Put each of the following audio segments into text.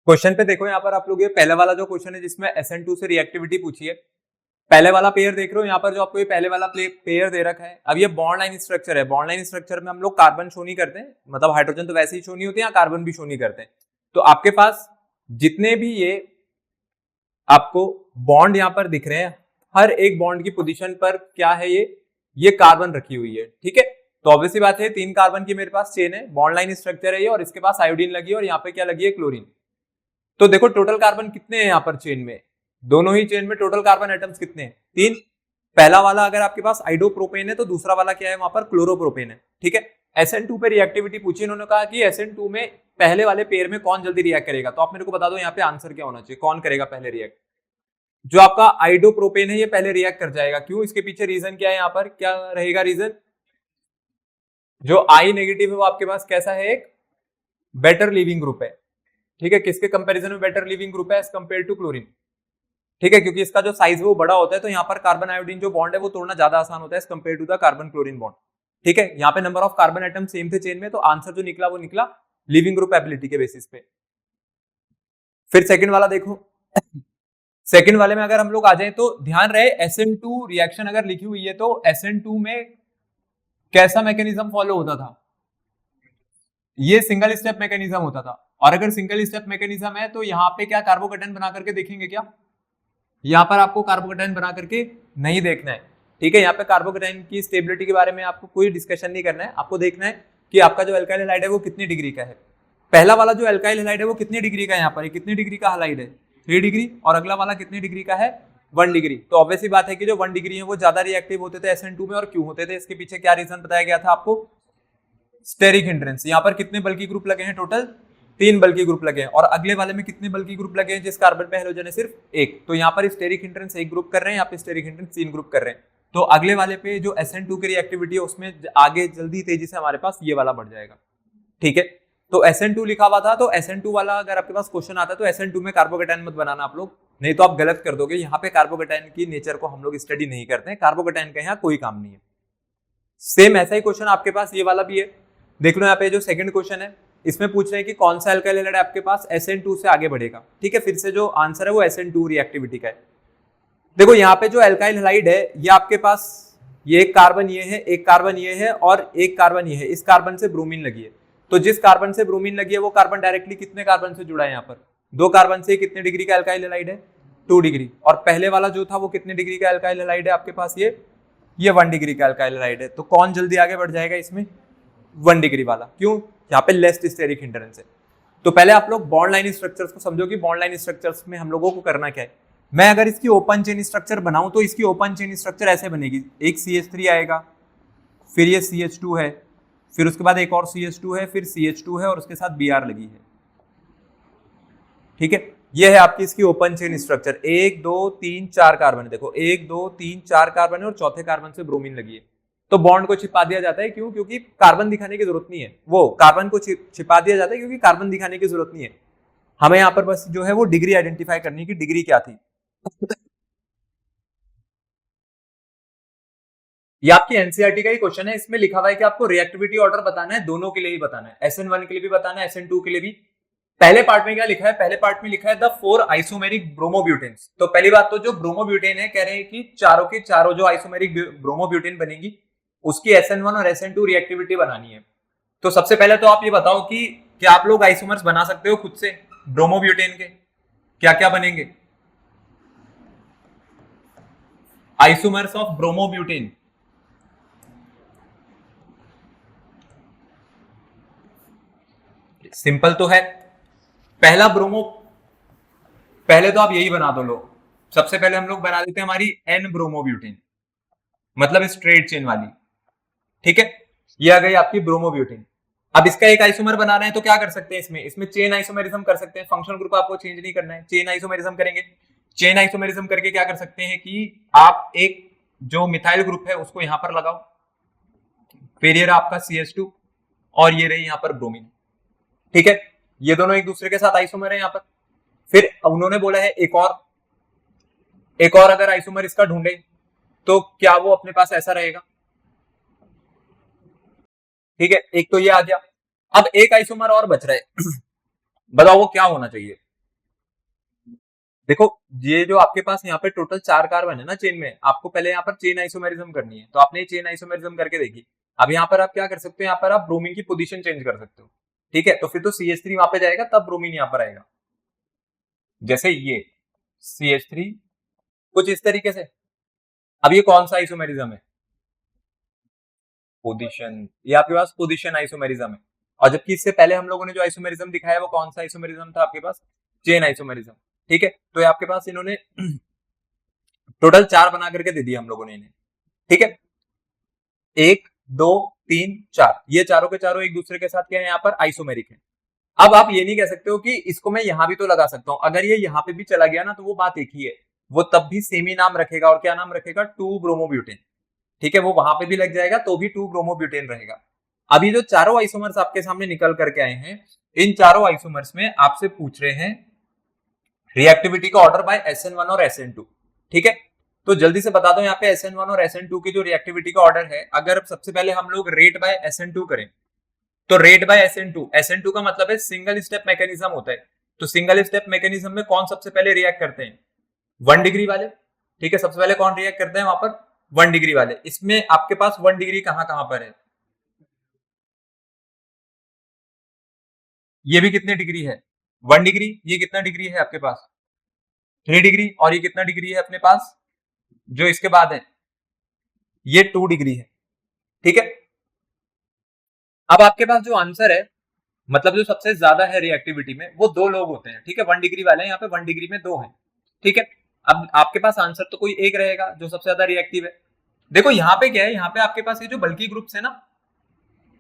Question पे देखो यहाँ पर आप लोग, ये पहले वाला जो क्वेश्चन है जिसमें SN2 से रिएक्टिविटी पूछी है, पहले वाला पेयर देख रहे हो यहाँ पर, जो आपको ये पहले वाला पेयर दे रखा है। अब ये बॉन्ड लाइन स्ट्रक्चर है, बॉन्ड लाइन स्ट्रक्चर में हम लोग कार्बन शो नहीं करते हैं, मतलब हाइड्रोजन तो वैसे ही शो नहीं होते हैं, कार्बन भी शो नहीं करते हैं। तो आपके पास जितने भी ये आपको बॉन्ड यहाँ पर दिख रहे हैं, हर एक बॉन्ड की पोजीशन पर क्या है, ये कार्बन रखी हुई है। ठीक है, तो ऑब्वियसली बात है 3 कार्बन की मेरे पास चेन है, बॉन्ड लाइन स्ट्रक्चर है ये, और इसके पास आयोडीन लगी है और यहाँ पे क्या लगी है, क्लोरीन। तो देखो टोटल कार्बन कितने हैं यहाँ पर चेन में, दोनों ही चेन में टोटल कार्बन एटम्स कितने हैं, 3। पहला वाला अगर आपके पास आइडोप्रोपेन है तो दूसरा वाला क्या है, वहां पर क्लोरोप्रोपेन है। ठीक है, SN2 पे रिएक्टिविटी पूछी, इन्होंने कहा कि SN2 में पहले वाले पेयर में कौन जल्दी रिएक्ट करेगा। तो आप मेरे को बता दो यहाँ पे आंसर क्या होना चाहिए, कौन करेगा पहले रिएक्ट। जो आपका आइडोप्रोपेन है ये पहले रिएक्ट कर जाएगा। क्यों, इसके पीछे रीजन क्या है, यहाँ पर क्या रहेगा रीजन, जो I नेगेटिव है वो आपके पास कैसा है, एक बेटर लिविंग ग्रुप है। ठीक है, किसके कंपैरिजन में बेटर लिविंग ग्रुप है, एज कंपेयर टू क्लोरीन। ठीक है, क्योंकि इसका जो साइज है वो बड़ा होता है, तो यहाँ पर कार्बन आयोडीन जो बॉन्ड है वो तोड़ना ज्यादा आसान होता है as compare to the carbon chlorine bond. ठीक है, यहाँ पे number of carbon atom same थे चेन में, तो आंसर जो निकला वो निकला लिविंग ग्रुप एबिलिटी के बेसिस पे। फिर सेकंड वाला देखो, सेकंड वाले में अगर हम लोग आ जाए तो ध्यान रहे SN2 रिएक्शन अगर लिखी हुई है तो SN2 में कैसा मैकेनिज्म फॉलो होता था, ये सिंगल स्टेप मैकेनिज्म होता था। और अगर सिंगल स्टेप मैकेनिज्म है तो यहाँ पे क्या कार्बोकेटाइन बना करके देखेंगे क्या, यहाँ पर आपको कार्बोकेटाइन बना करके नहीं देखना है। ठीक है, यहाँ पे कार्बोकेटाइन की स्टेबिलिटी के बारे में आपको कोई डिस्कशन नहीं करना है, आपको देखना है कि आपका जो अल्काइल हैलाइड है वो कितनी डिग्री का है। पहला वाला जो अल्काइल हैलाइड है वो कितनी डिग्री का है, यहाँ पर कितनी डिग्री का हैलाइड है, 3 डिग्री, और अगला वाला कितनी डिग्री का है, 1 डिग्री। तो ऑब्वियसली बात है कि जो 1 डिग्री है वो ज्यादा रिएक्टिव होते थे SN2 में। और क्यों होते थे, इसके पीछे क्या रीजन बताया गया था आपको, स्टेरिक हिंड्रेंस। यहाँ पर कितने बल्कि ग्रुप लगे हैं, टोटल 3 बल्कि ग्रुप लगे हैं। और अगले वाले में कितने बल्कि ग्रुप लगे हैं, जिस कार्बन पे हेलोजन है सिर्फ 1। तो यहाँ पर स्टेरिक हिंड्रेंस 1 ग्रुप कर रहे हैं, यहाँ पे स्टेरिक हिंड्रेंस 3 ग्रुप कर रहे हैं। तो अगले वाले पे जो SN2 की रिएक्टिविटी है उसमें आगे जल्दी तेजी से हमारे पास ये वाला बढ़ जाएगा। ठीक है, तो SN2 लिखा हुआ था, तो SN2 वाला अगर आपके पास क्वेश्चन आता है तो SN2 में कार्बोकेटाइन मत बनाना आप लोग, नहीं तो आप गलत कर दोगे। यहाँ पे कार्बोकेटाइन की नेचर को हम लोग स्टडी नहीं करते हैं, कार्बोकेटाइन का यहाँ कोई काम नहीं है। सेम ऐसा ही क्वेश्चन आपके पास ये वाला भी है, देख लो यहाँ पे जो सेकंड क्वेश्चन है इसमें पूछ रहे हैं कि कौन सा अल्काइल हैलाइड आपके पास SN2 से आगे बढ़ेगा। ठीक है, फिर से जो आंसर है वो SN2 रिएक्टिविटी का है। देखो यहाँ पे जो अल्काइल हैलाइड है ये आपके पास, ये एक कार्बन ये है, एक कार्बन ये है, और एक कार्बन ये है, इस कार्बन से ब्रोमीन लगी है। तो जिस कार्बन से ब्रोमीन लगी है वो कार्बन डायरेक्टली कितने कार्बन से जुड़ा है, यहाँ पर 2 कार्बन से। कितने डिग्री का अल्काइल हैलाइड है, 2 डिग्री। और पहले वाला जो था वो कितने डिग्री का अल्काइल हैलाइड है आपके पास, ये 1 डिग्री का अल्काइल हैलाइड है। तो कौन जल्दी आगे बढ़ जाएगा इसमें, 1 डिग्री वाला। क्यों, यहाँ पे लेस स्टेरिक हिंड्रेंस है। तो पहले आप लोग बॉन्ड लाइन स्ट्रक्चर्स को समझो कि बॉन्ड लाइन स्ट्रक्चर्स में हम लोगों को करना क्या है। मैं अगर इसकी ओपन चेन स्ट्रक्चर बनाऊं तो इसकी ओपन चेन स्ट्रक्चर ऐसे बनेगी, एक CH3 आएगा, फिर ये CH2 है, फिर उसके बाद एक और CH2 है, फिर CH2 है, और उसके साथ Br लगी है। ठीक है, ये है आपकी इसकी ओपन चेन स्ट्रक्चर। 1 2 3 4 कार्बन है, देखो 1 2 3 4 कार्बन है, और चौथे कार्बन से ब्रोमीन लगी है। तो बॉन्ड को छिपा दिया जाता है, क्यों, क्योंकि कार्बन दिखाने की जरूरत नहीं है, वो कार्बन को छिपा दिया जाता है क्योंकि कार्बन दिखाने की जरूरत नहीं है। हमें यहाँ पर बस जो है वो डिग्री आइडेंटिफाई करनी है कि डिग्री क्या थी। ये आपकी एनसीईआरटी का ही क्वेश्चन है, इसमें लिखा हुआ है कि आपको रिएक्टिविटी ऑर्डर बताना है, दोनों के लिए ही बताना है, SN1 के लिए भी बताना है, SN2 के लिए भी। पहले पार्ट में क्या लिखा है, पहले पार्ट में लिखा है द 4 आइसोमेरिक ब्रोमोब्यूटेन्स। तो पहली बात तो जो ब्रोमोब्यूटेन है, कह रहे हैं कि चारों के चारों जो आइसोमेरिक ब्रोमोब्यूटेन बनेगी उसकी SN1 और SN2 रिएक्टिविटी बनानी है। तो सबसे पहले तो आप ये बताओ कि क्या आप लोग आइसोमर्स बना सकते हो खुद से ब्रोमोब्यूटेन के, क्या क्या बनेंगे आइसोमर्स ऑफ ब्रोमोब्यूटेन। सिंपल तो है, पहला ब्रोमो, पहले तो आप यही बना दो लो। सबसे पहले हम लोग बना देते हैं हमारी N ब्रोमोब्यूटेन, मतलब स्ट्रेट चेन वाली। ठीक है, ये आ गई आपकी ब्रोमोब्यूटेन। अब इसका एक आइसोमर बना रहे हैं तो क्या कर सकते हैं, इसमें चेन आइसोमेरिज्म कर सकते हैं। फंक्शनल ग्रुप आपको चेंज नहीं करना है, चेन आइसोमेरिज्म करेंगे। चेन आइसोमेरिज्म करके क्या कर सकते हैं कि आप एक जो मिथाइल ग्रुप है उसको यहां पर लगाओ, फिर ये रहा आपका CH2 और ये रही यहां पर ब्रोमीन। ठीक है, ये दोनों एक दूसरे के साथ आइसोमर है यहां पर। फिर उन्होंने बोला है एक और अगर आइसोमर इसका ढूंढे तो क्या वो अपने पास ऐसा रहेगा। ठीक है, एक तो ये आ गया। अब एक आइसोमर और बच रहा है बताओ वो क्या होना चाहिए। देखो, ये जो आपके पास यहाँ पे टोटल 4 कार्बन है ना चेन में, आपको पहले यहाँ पर चेन आइसोमेरिज्म करनी है, तो आपने चेन आइसोमेरिज्म करके देखी। अब यहाँ पर आप क्या कर सकते हो, यहाँ पर आप ब्रोमीन की पोजीशन चेंज कर सकते हो। ठीक है, तो फिर तो CH3 वहां पे जाएगा, तब ब्रोमीन यहाँ पर आएगा। जैसे ये CH3 कुछ इस तरीके से। अब ये कौन सा आइसोमेरिज्म है? पोजीशन। ये आपके पास पोजीशन आइसोमेरिज्म है। और जबकि इससे पहले हम लोगों ने जो आइसोमेरिज्म दिखाया वो कौन सा आइसोमेरिज्म था आपके पास? Chain isomerism. ठीक है, तो ये आपके पास इन्होंने टोटल 4 बना करके दे दिया हम लोगों ने इन्हें। ठीक है, 1 2 3 4, ये चारों के चारों एक दूसरे के साथ क्या है, यहाँ पर आइसोमेरिक है। अब आप ये नहीं कह सकते हो कि इसको मैं यहां भी तो लगा सकता हूं, अगर ये यहाँ पे भी चला गया ना तो वो बात एक ही है, वो तब भी सेम ही नाम रखेगा। और क्या नाम रखेगा? 2 ब्रोमोब्यूटेन। ठीक है, वो वहां पे भी लग जाएगा तो भी 2 ब्रोमोब्यूटेन रहेगा। अभी जो चारों आइसोमर्स आपके सामने निकल करके आए हैं, इन चारों आइसोमर्स में आपसे पूछ रहे हैं रिएक्टिविटी का ऑर्डर बाय SN1 और SN2। ठीक है, तो जल्दी से बता दो यहाँ पे SN1 और SN2 की जो रिएक्टिविटी का ऑर्डर है, अगर सबसे पहले हम लोग रेट बाय SN2 करें, तो रेट बाय SN2 का मतलब है सिंगल स्टेप मैकेनिज्म होता है। तो सिंगल स्टेप मैकेनिज्म में कौन सबसे पहले रिएक्ट करते हैं? 1 डिग्री वाले। ठीक है, सबसे पहले कौन रिएक्ट करते हैं वहां पर? 1 डिग्री वाले। इसमें आपके पास 1 डिग्री कहां कहां पर है? ये भी कितने डिग्री है? 1 डिग्री। ये कितना डिग्री है आपके पास? 3 डिग्री। और ये कितना डिग्री है अपने पास जो इसके बाद है? ये 2 डिग्री है। ठीक है, अब आपके पास जो आंसर है, मतलब जो सबसे ज्यादा है रिएक्टिविटी में, वो दो लोग होते हैं। ठीक है, 1 डिग्री वाले हैं यहाँ पे, 1 डिग्री में दो हैं। ठीक है, अब आपके पास आंसर तो कोई एक रहेगा जो सबसे ज्यादा रिएक्टिव है। देखो यहाँ पे क्या है, यहाँ पे आपके पास ये जो बल्कि ग्रुप्स है ना,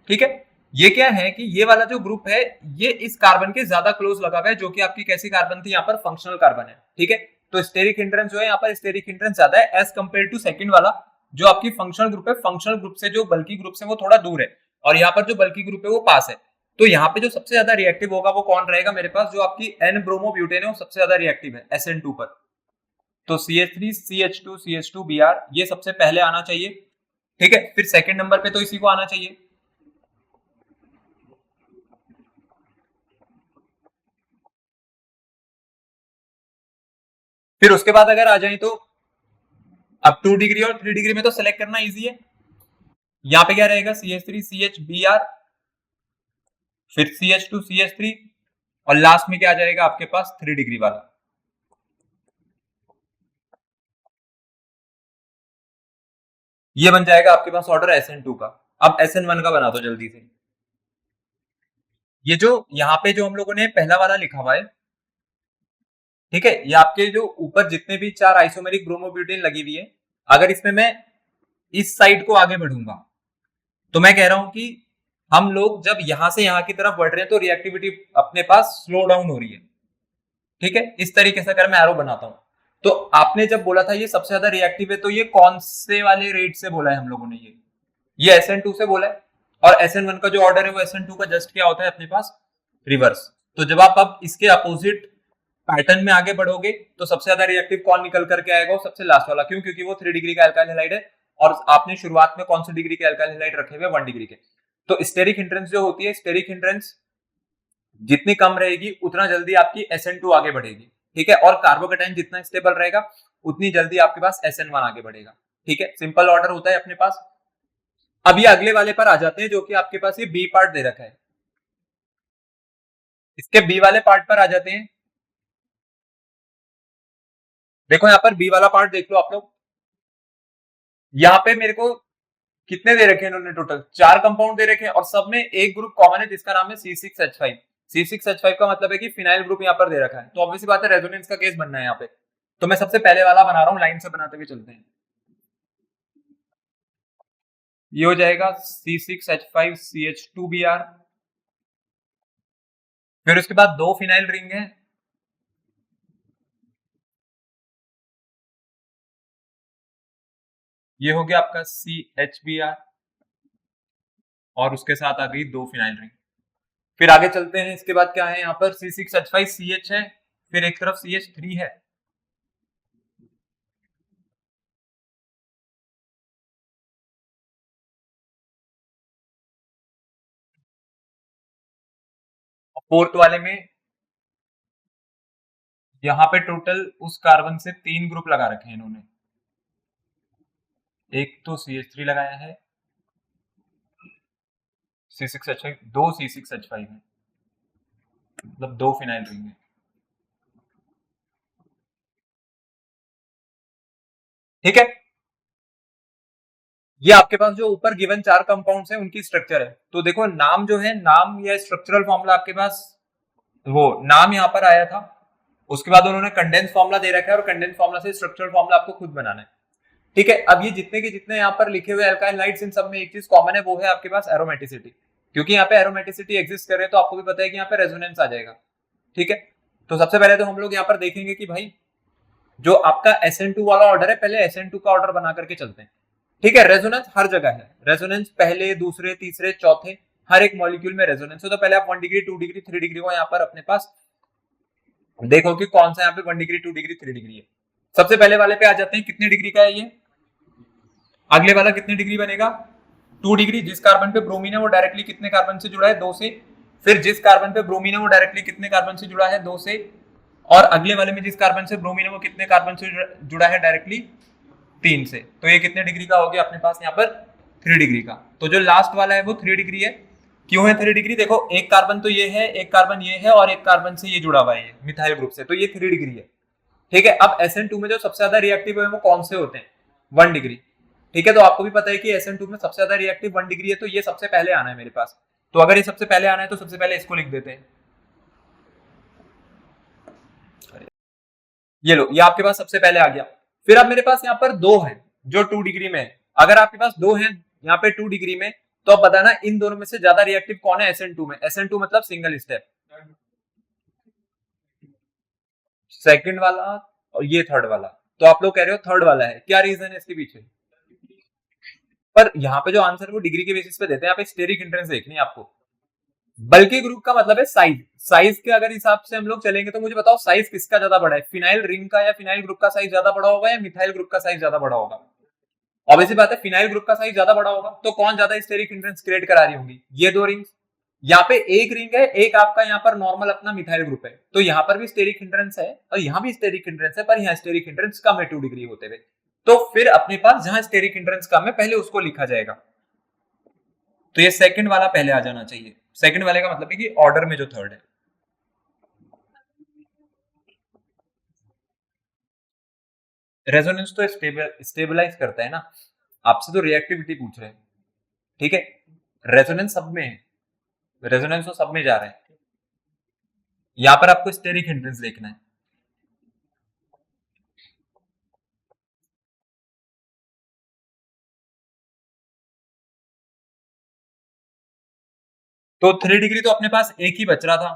ठीक है, ये क्या है कि ये वाला जो ग्रुप है, ये इस कार्बन के ज्यादा क्लोज लगा हुआ है, जो कि आपकी कैसी कार्बन थी यहाँ पर? फंक्शनल कार्बन है। ठीक है, तो स्टेरिक हिंड्रेंस जो है यहाँ पर, स्टेरिक हिंड्रेंस ज्यादा है एज कंपेयर टू सेकंड वाला जो आपकी फंक्शनल ग्रुप है। फंक्शनल ग्रुप से जो बल्कि ग्रुप है वो थोड़ा दूर है, और यहाँ पर जो बल्कि ग्रुप है वो पास है। तो यहाँ पे जो सबसे ज्यादा रिएक्टिव होगा वो कौन रहेगा मेरे पास? जो आपकी N ब्रोमोब्यूटेन है वो सबसे ज्यादा रिएक्टिव है SN2 पर। तो CH3 CH2 CH2 Br ये सबसे पहले आना चाहिए। ठीक है, फिर सेकंड नंबर पे तो इसी को आना चाहिए। फिर उसके बाद अगर आ जाए तो अब 2 डिग्री और 3 डिग्री में तो सेलेक्ट करना इजी है। यहाँ पे क्या रहेगा? CH3 CH Br, फिर CH2 CH3, और लास्ट में क्या आ जाएगा आपके पास? 3 डिग्री वाला। ये बन जाएगा आपके पास ऑर्डर SN2 का। अब SN1 का बना दो जल्दी से। ये जो यहाँ पे जो हम लोगों ने पहला वाला लिखा हुआ है, ठीक है, ये आपके जो ऊपर जितने भी 4 आइसोमेरिक ब्रोमोब्यूटेन लगी हुई है, अगर इसमें मैं इस साइड को आगे बढ़ूंगा तो मैं कह रहा हूं कि हम लोग जब यहां से यहां की तरफ बढ़ रहे हैं तो रिएक्टिविटी अपने पास स्लो डाउन हो रही है। ठीक है, इस तरीके से अगर मैं एरो बनाता हूं, तो आपने जब बोला था ये सबसे ज्यादा रिएक्टिव है, तो ये कौन से वाले रेट से बोला है हम लोगों ने? ये SN2 से बोला है। और SN1 का जो ऑर्डर है वो SN2 का जस्ट क्या होता है अपने पास? रिवर्स। तो जब आप अब इसके अपोजिट पैटर्न में आगे बढ़ोगे तो सबसे ज्यादा रिएक्टिव कौन निकल करके आएगा? वो सबसे लास्ट वाला। क्यों? क्योंकि वो 3 डिग्री का अल्काइल हैलाइड है, और आपने शुरुआत में कौन सी डिग्री के अल्काइल हैलाइड रखे हुए? 1 डिग्री के। तो स्टेरिक हिंड्रेंस जो होती है, स्टेरिक हिंड्रेंस जितनी कम रहेगी उतना जल्दी आपकी SN2 आगे बढ़ेगी। ठीक है, और कार्बोकेटाइन जितना स्टेबल रहेगा उतनी जल्दी आपके पास SN1 आगे बढ़ेगा। ठीक है, सिंपल ऑर्डर होता है अपने पास। अब ये अगले वाले पर आ जाते हैं, जो कि आपके पास ये बी पार्ट दे रखा है। इसके बी वाले पार्ट पर आ जाते हैं। देखो यहाँ पर बी वाला पार्ट देख लो आप लोग। यहाँ पे मेरे को कितने दे रखे हैं इन्होंने? टोटल 4 कंपाउंड दे रखे हैं, और सब में एक ग्रुप कॉमन है जिसका नाम है C6H5। C6H5 का मतलब है कि फिनाइल ग्रुप यहाँ पर दे रखा है, तो ऑब्वियसली बात है रेजोनेंस का केस बनना है यहाँ पे। तो मैं सबसे पहले वाला बना रहा हूँ, लाइन से बनाते हुए चलते हैं। ये हो जाएगा C6H5CH2Br। फिर उसके बाद दो फिनाइल रिंग है, ये हो गया आपका CHBr, और उसके साथ आ गई दो फिनाइल रिंग। फिर आगे चलते हैं, इसके बाद क्या है यहाँ पर? C6H5CH है, फिर एक तरफ CH3 है, और फोर्थ वाले में यहाँ पे टोटल उस कार्बन से 3 ग्रुप लगा रखे हैं इन्होंने। एक तो CH3 लगाया है, C6H5, 2 C6H5 है, मतलब 2 फिनाइल रिंग है। ठीक है, ये आपके पास जो ऊपर गिवन 4 कंपाउंड्स हैं उनकी स्ट्रक्चर है। तो देखो नाम जो है, नाम या स्ट्रक्चरल फॉर्मूला आपके पास, वो नाम यहाँ पर आया था, उसके बाद उन्होंने कंडेंस फॉर्मूला दे रखा है और कंडेंस फॉर्मूला से स्ट्रक्चरल फॉर्मूला आपको खुद बनाना है। ठीक है, अब ये जितने के जितने यहाँ पर लिखे हुए अल्काइल हाइड्स, इन सब में एक चीज कॉमन है, वो है आपके पास एरोमेटिसिटी। क्योंकि यहाँ पे एरोमेटिसिटी एग्जिस्ट कर रही है तो आपको भी पता है कि यहाँ पे रेजोनेंस आ जाएगा। ठीक है, तो सबसे पहले तो हम लोग यहाँ पर देखेंगे कि भाई जो आपका SN2 वाला ऑर्डर है, पहले SN2 का ऑर्डर बना करके चलते हैं। ठीक है, रेजोनेंस हर जगह है, रेजोनेंस पहले दूसरे तीसरे चौथे हर एक मॉलिक्यूल में रेजोनेंस है। तो पहले आप 1 डिग्री 2 डिग्री 3 डिग्री को यहाँ पर अपने पास देखो कि कौन सा यहाँ पे 1 डिग्री 2 डिग्री 3 डिग्री है। सबसे पहले वाले पे आ जाते हैं, कितने डिग्री का है ये, अगले वाला कितने डिग्री बनेगा, 2 डिग्री। जिस कार्बन पे ब्रोमीन है वो डायरेक्टली कितने कार्बन से जुड़ा है, 2 से। फिर जिस कार्बन पे ब्रोमीन है वो डायरेक्टली कितने कार्बन से जुड़ा है, 2 से। और अगले वाले में जिस कार्बन से ब्रोमीन है वो कितने कार्बन से जुड़ा है, डायरेक्टली 3 से। तो ये कितने डिग्री का हो गया अपने पास यहाँ पर, 3 डिग्री का। तो जो लास्ट वाला है वो 3 डिग्री है। क्यों है 3 डिग्री, देखो एक कार्बन तो ये है, एक कार्बन ये है और एक कार्बन से ये जुड़ा हुआ है मिथाइल ग्रुप से, तो ये 3 डिग्री है। ठीक है, अब SN2 में जो सबसे ज्यादा रिएक्टिव है वो कौन से होते हैं, 1 डिग्री। ठीक है, तो आपको भी पता है कि SN2 में सबसे ज्यादा रिएक्टिव 1 डिग्री है, तो ये सबसे पहले आना है मेरे पास। तो अगर ये सबसे पहले आना है तो सबसे पहले इसको लिख देते हैं, ये लो, ये आपके पास सबसे पहले आ गया। फिर अब मेरे पास यहाँ पर 2 है जो 2 डिग्री में है। अगर आपके पास 2 है यहाँ पे 2 डिग्री में, तो अब बताना इन दोनों में से ज्यादा रिएक्टिव कौन है SN2 में। SN2 मतलब सिंगल स्टेप, सेकंड वाला और ये थर्ड वाला। तो आप लोग कह रहे हो थर्ड वाला है, क्या रीजन है इसके पीछे, पर यहाँ पे जो आंसर वो डिग्री के बेसिस पे देते हैं, यहाँ पे स्टेरिक हिंड्रेंस देखनी है आपको। बल्कि ग्रुप का मतलब है साइज, साइज के अगर हिसाब से हम लोग चलेंगे तो मुझे बताओ साइज किसका ज्यादा बड़ा है, फिनाइल रिंग का या फिनाइल ग्रुप का साइज ज्यादा बड़ा होगा या मिथाइल ग्रुप का साइज ज्यादा बड़ा होगा। ऑब्वियसली बात है फिनाइल ग्रुप का साइज ज्यादा बड़ा होगा। तो कौन ज्यादा स्टेरिक हिंड्रेंस क्रिएट करा रही होंगी, ये 2 रिंग्स। यहाँ पे एक रिंग है, एक आपका यहाँ पर नॉर्मल अपना मिथाइल ग्रुप है, तो यहाँ पर भी स्टेरिक हिंड्रेंस है और यहाँ भी स्टेरिक हिंड्रेंस है, पर यहाँ स्टेरिक हिंड्रेंस कम है 2 डिग्री होते हुए। तो फिर अपने पास जहां स्टेरिक हिंड्रेंस कम है पहले उसको लिखा जाएगा। तो ये सेकंड वाला पहले आ जाना चाहिए। सेकंड वाले का मतलब है कि ऑर्डर में जो थर्ड है। रेजोनेंस तो स्टेबलाइज करता है ना, आपसे तो रिएक्टिविटी पूछ रहे हैं। ठीक है, रेजोनेंस सब में है, रेजोनेंस तो सब में जा रहा है। यहां पर आपको स्टेरिक हिंड्रेंस देखना है। तो 3 डिग्री तो अपने पास एक ही बच रहा था,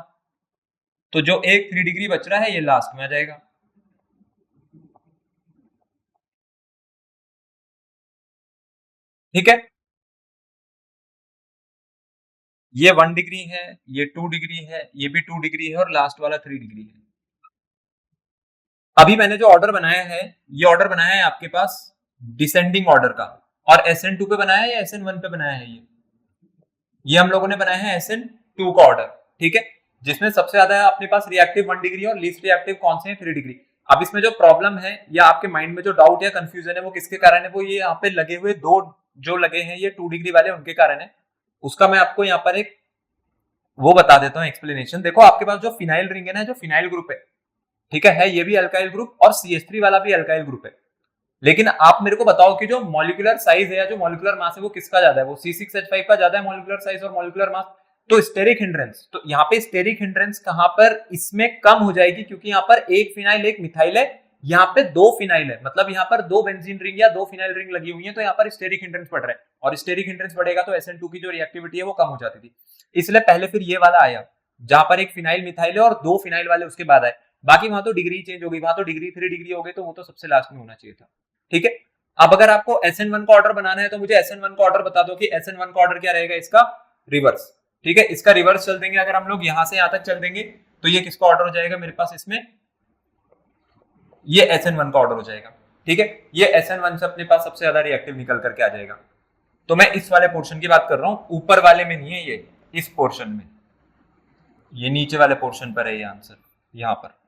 तो जो एक 3 डिग्री बच रहा है ये लास्ट में आ जाएगा। ठीक है, ये 1 डिग्री है, ये 2 डिग्री है, ये भी 2 डिग्री है और लास्ट वाला 3 डिग्री है। अभी मैंने जो ऑर्डर बनाया है, ये ऑर्डर बनाया है आपके पास डिसेंडिंग ऑर्डर का, और SN2 पे बनाया है या SN1 पे बनाया है, ये हम लोगों ने बनाया है SN2 का ऑर्डर। ठीक है, जिसमें सबसे ज्यादा अपने पास रिएक्टिव 1 डिग्री और लीस्ट रिएक्टिव कौन से हैं, 3 डिग्री। अब इसमें जो प्रॉब्लम है या आपके माइंड में जो डाउट या कंफ्यूजन है वो किसके कारण है, वो ये यहाँ पे लगे हुए 2 जो लगे हैं ये 2 डिग्री वाले, उनके कारण है। उसका मैं आपको यहाँ पर एक वो बता देता हूँ एक्सप्लेनेशन। देखो आपके पास जो फिनाइल रिंग है ना, जो फिनाइल ग्रुप है, ठीक है ये भी अल्काइल ग्रुप और CH3 वाला भी अल्काइल ग्रुप है। लेकिन आप मेरे को बताओ कि जो मॉलिक्यूलर साइज है या जो मॉलिक्यूलर मास है वो किसका ज्यादा है, वो C6H5 का ज्यादा है मॉलिक्यूलर साइज और मॉलिक्यूलर मास। तो स्टेरिक हिंड्रेंस, तो यहाँ पे स्टेरिक हिंड्रेंस कहां पर इसमें कम हो जाएगी, क्योंकि यहाँ पर एक फिनाइल एक मिथाइल है, यहाँ पे 2 फिनाइल है, मतलब यहाँ पर 2 बेंजीन रिंग या 2 फिनाइल रिंग लगी हुई है, तो यहाँ पर स्टेरिक हिंड्रेंस बढ़ रहा है, और स्टेरिक हिंड्रेंस बढ़ेगा तो SN2 की जो रिएक्टिविटी है वो कम हो जाती थी। इसलिए पहले फिर ये वाला आया जहां पर एक फिनाइल मिथाइल है और 2 फिनाइल वाले उसके बाद आए। बाकी वहां तो डिग्री चेंज हो गई, वहां तो डिग्री 3 डिग्री हो गई, तो वो तो सबसे लास्ट में होना चाहिए था। ठीक है, अब अगर आपको SN1 का ऑर्डर बनाना है तो मुझे SN1 का ऑर्डर बता दो कि SN1 का ऑर्डर क्या रहेगा, इसका रिवर्स। ठीक है, इसका रिवर्स चल देंगे, अगर हम लोग यहां से यहां तक चल देंगे तो ये किसका ऑर्डर हो जाएगा मेरे पास, इसमें ये SN1 का ऑर्डर हो जाएगा। ठीक है, ये SN1 से अपने पास सबसे ज्यादा रिएक्टिव निकल करके आ जाएगा। तो मैं इस वाले पोर्शन की बात कर रहा हूं, ऊपर वाले में नहीं है ये, इस पोर्शन में, ये नीचे वाले पोर्शन पर है ये आंसर, यहां पर।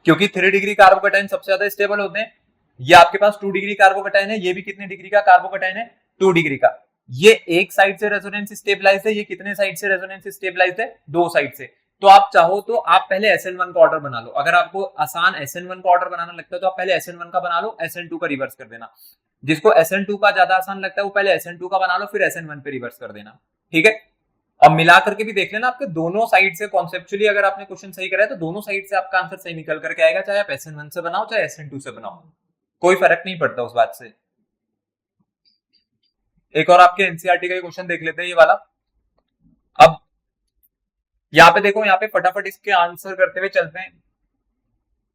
क्योंकि 3 डिग्री कार्बोकैटायन सबसे ज्यादा स्टेबल होते हैं। ये आपके पास 2 डिग्री कार्बोकैटायन है, ये भी कितने डिग्री का कार्बोकैटायन है, 2 डिग्री का। ये एक साइड से रेजोनेंस स्टेबलाइज्ड है, ये कितने साइड से रेजोनेंस स्टेबलाइज्ड है, 2 साइड से। तो आप चाहो तो आप पहले SN1 का ऑर्डर बना लो, अगर आपको आसान SN1 का ऑर्डर बनाना लगता है तो आप पहले SN1 का बना लो, SN2 का रिवर्स कर देना। जिसको SN2 का ज्यादा आसान लगता है वो पहले SN2 का बना लो, फिर SN1 पे रिवर्स कर देना, ठीक है। और मिला करके भी देख लेना आपके दोनों साइड से कॉन्सेप्चुअली अगर आपने क्वेश्चन सही करा है तो दोनों साइड से आपका आंसर सही निकल करके आएगा, चाहे आप SN1 से बनाओ चाहे SN2 से बनाओ, कोई फर्क नहीं पड़ता उस बात से। एक और आपके एनसीईआरटी का क्वेश्चन देख लेते हैं ये वाला। अब यहाँ पे देखो, यहाँ पे फटाफट इसके आंसर करते हुए चलते हैं।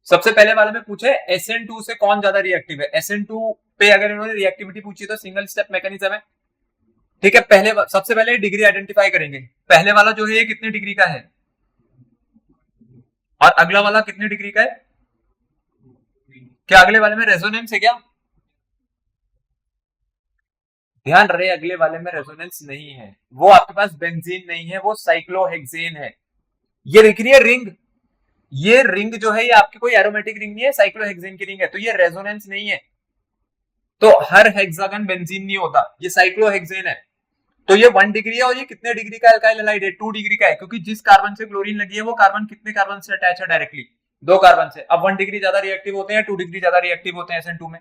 सबसे पहले वाले में पूछे SN2 से कौन ज्यादा रिएक्टिव है। SN2 पे अगर इन्होंने रिएक्टिविटी पूछी तो सिंगल स्टेप मैकेनिज्म है, ठीक है। पहले सबसे पहले डिग्री आइडेंटिफाई करेंगे। पहले वाला जो है ये कितने डिग्री का है और अगला वाला कितने डिग्री का है। क्या अगले वाले में रेजोनेंस है क्या? ध्यान रहे अगले वाले में रेजोनेंस नहीं है, वो आपके पास बेंजीन नहीं है, वो साइक्लोहेक्सेन है। ये दिख रही है रिंग, ये रिंग जो है ये आपकी कोई एरोमेटिक रिंग नहीं है, साइक्लोहेक्सेन की रिंग है, तो ये रेजोनेंस नहीं है। तो हर हेक्सागन बेंजीन नहीं होता, ये साइक्लोहेक्सेन है। तो ये 1 डिग्री है और ये कितने डिग्री का अल्काइल हैलाइड है, 2 डिग्री का है, क्योंकि जिस कार्बन से क्लोरीन लगी है वो कार्बन कितने कार्बन से अटैच है डायरेक्टली, 2 कार्बन से। अब 1 डिग्री ज्यादा रिएक्टिव होते हैं, 2 डिग्री ज्यादा रिएक्टिव होते हैं SN2 में,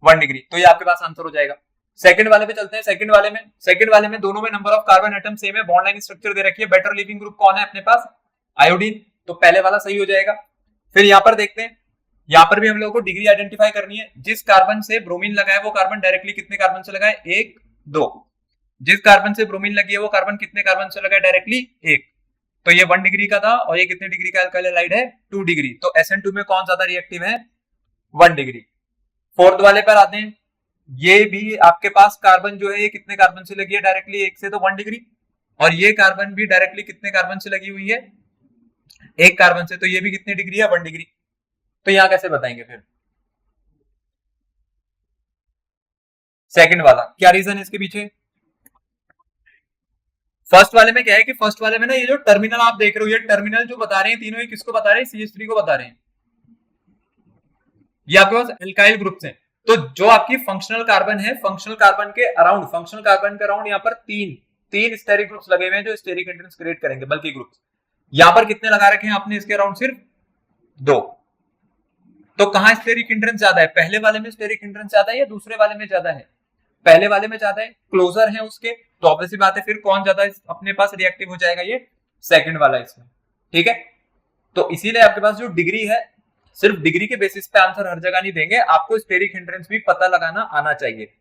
1 डिग्री। तो ये आपके पास आंसर हो जाएगा। सेकंड वाले पे चलते हैं। सेकंड वाले में दोनों में number of carbon atom same है, बॉन्ड लाइन स्ट्रक्चर दे रखी है, बेटर लिविंग ग्रुप कौन है अपने पास, आयोडीन, तो पहले वाला सही हो जाएगा। फिर यहाँ पर देखते हैं, यहाँ पर भी हम लोगों को डिग्री आइडेंटिफाई करनी है। जिस कार्बन से ब्रोमीन लगा है वो कार्बन डायरेक्टली कितने कार्बन से लगा है, 1 2। जिस कार्बन से ब्रोमीन लगी है वो कार्बन कितने कार्बन से लगा है डायरेक्टली, 1। तो ये 1 डिग्री का था और ये कितने डिग्री का अल्काइल हैलाइड है, 2 डिग्री। तो SN2 में कौन ज्यादा रिएक्टिव है, 1 डिग्री। फोर्थ वाले पर आते हैं, ये भी आपके पास कार्बन जो है ये कितने कार्बन से लगी है डायरेक्टली, 1 से, तो 1 डिग्री। और ये कार्बन भी डायरेक्टली कितने कार्बन से लगी हुई है, 1 कार्बन से, तो ये भी कितनी डिग्री है, 1 डिग्री। तो यहां कैसे बताएंगे फिर। सेकंड वाला क्या रीजन है इसके पीछे। फर्स्ट वाले में क्या है कि फर्स्ट वाले में ना ये जो टर्मिनल आप देख रहे हो, ये टर्मिनल जो बता रहे हैं तीनों, ये किसको बता रहे हैं, CH3 को बता रहे हैं। ये आपके पास एल्काइल ग्रुप्स हैं। तो जो आपकी फंक्शनल कार्बन है, फंक्शनल कार्बन के अराउंड यहाँ पर तीन स्टेरिक ग्रुप्स लगे हुए हैं जो स्टेरिक हिंड्रेंस क्रिएट करेंगे, बल्कि ग्रुप्स। यहाँ पर कितने लगा रखे हैं आपने इसके अराउंड, सिर्फ 2। तो कहां स्टेरिक हिंड्रेंस ज्यादा है, पहले वाले में स्टेरिक हिंड्रेंस ज्यादा है या दूसरे वाले में ज्यादा है, पहले वाले में ज्यादा है, क्लोजर है उसके, तो ऑब्वियसली बात है फिर कौन ज्यादा अपने पास रिएक्टिव हो जाएगा, ये सेकंड वाला इसमें, ठीक है। तो इसीलिए आपके पास जो डिग्री है, सिर्फ डिग्री के बेसिस पे आंसर हर जगह नहीं देंगे, आपको स्टेरिक हिंड्रेंस भी पता लगाना आना चाहिए।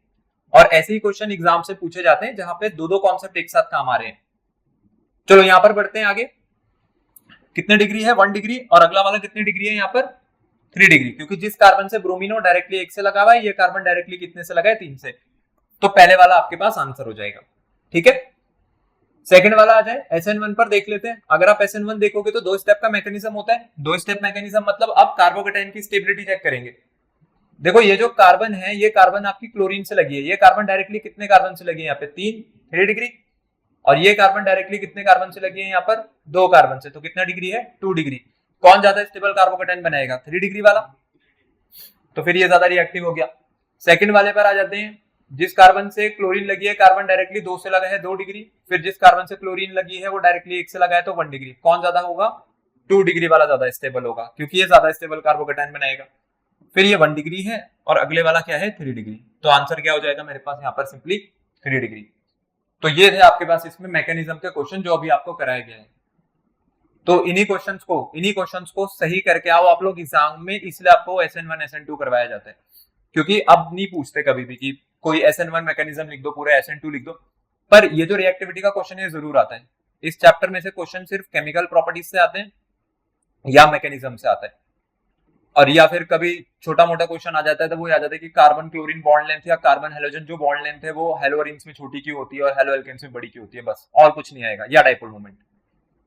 और ऐसे ही क्वेश्चन एग्जाम से पूछे जाते हैं जहां पे दो कॉन्सेप्ट एक साथ काम आ रहे हैं। चलो यहां पर बढ़ते हैं आगे। कितने डिग्री है, 1 डिग्री, और अगला वाला कितनी डिग्री है यहाँ पर, 3 डिग्री, क्योंकि जिस कार्बन से ब्रोमीनो डायरेक्टली 1 से लगा हुआ है, ये कार्बन डायरेक्टली कितने से लगा है, 3 से। तो पहले वाला आपके पास आंसर हो जाएगा, ठीक है। सेकंड वाला आ जाए, SN1 पर देख लेते हैं। अगर आप SN1 देखोगे तो 2 स्टेप का मैकेनिज्म होता है। 2 स्टेप मैकेनिज्म मतलब अब कार्बोकैटायन की स्टेबिलिटी चेक करेंगे। देखो ये जो कार्बन है, ये कार्बन आपकी क्लोरीन से लगी है, ये कार्बन डायरेक्टली कितने कार्बन से लगी है यहाँ पे, 3 डिग्री। और ये कार्बन डायरेक्टली कितने कार्बन से लगी है यहाँ पर, 2 कार्बन से, तो कितना डिग्री है, 2 डिग्री। कौन ज्यादा स्टेबल कार्बोकैटायन बनाएगा, 3 डिग्री वाला, तो फिर ये ज्यादा रिएक्टिव हो गया। सेकंड वाले पर आ जाते हैं। जिस कार्बन से क्लोरीन लगी है, कार्बन डायरेक्टली 2 से लगा है, 2 डिग्री। फिर जिस कार्बन से क्लोरीन लगी है वो डायरेक्टली 1 से लगा है, तो 1 डिग्री। कौन ज्यादा होगा, 2 डिग्री वाला ज्यादा स्टेबल होगा, क्योंकि ये ज्यादा स्टेबल कार्बोकैटायन बनाएगा। फिर ये 1 डिग्री है और अगले वाला क्या है, 3 डिग्री। तो आंसर क्या हो जाएगा मेरे पास यहाँ पर, सिंपली 3 डिग्री। तो ये थे आपके पास इसमें मैकेनिज्म के क्वेश्चन जो अभी आपको कराया गया है। तो इन्हीं क्वेश्चंस को सही करके आओ आप लोग एग्जाम में, इसलिए आपको SN1 SN2 करवाया जाता है। क्योंकि अब नहीं पूछते कभी भी कि कोई SN1 मैकेनिज्म लिख दो, पूरा SN2 लिख दो, पर ये जो रिएक्टिविटी का क्वेश्चन है जरूर आता है। इस चैप्टर में से क्वेश्चन सिर्फ केमिकल प्रॉपर्टीज से आते हैं या मैकेनिज्म से आता है, और या फिर कभी छोटा मोटा क्वेश्चन आ जाता है तो वो आ जाता है कि कार्बन क्लोरीन बॉन्ड लेंथ या कार्बन हेलोजन जो बॉन्ड लेंथ है वो हेलोरिन्स में छोटी क्यों होती है और हेलो एल्केन्स में बड़ी क्यों होती है, बस और कुछ नहीं आएगा, या डाइपोल मोमेंट।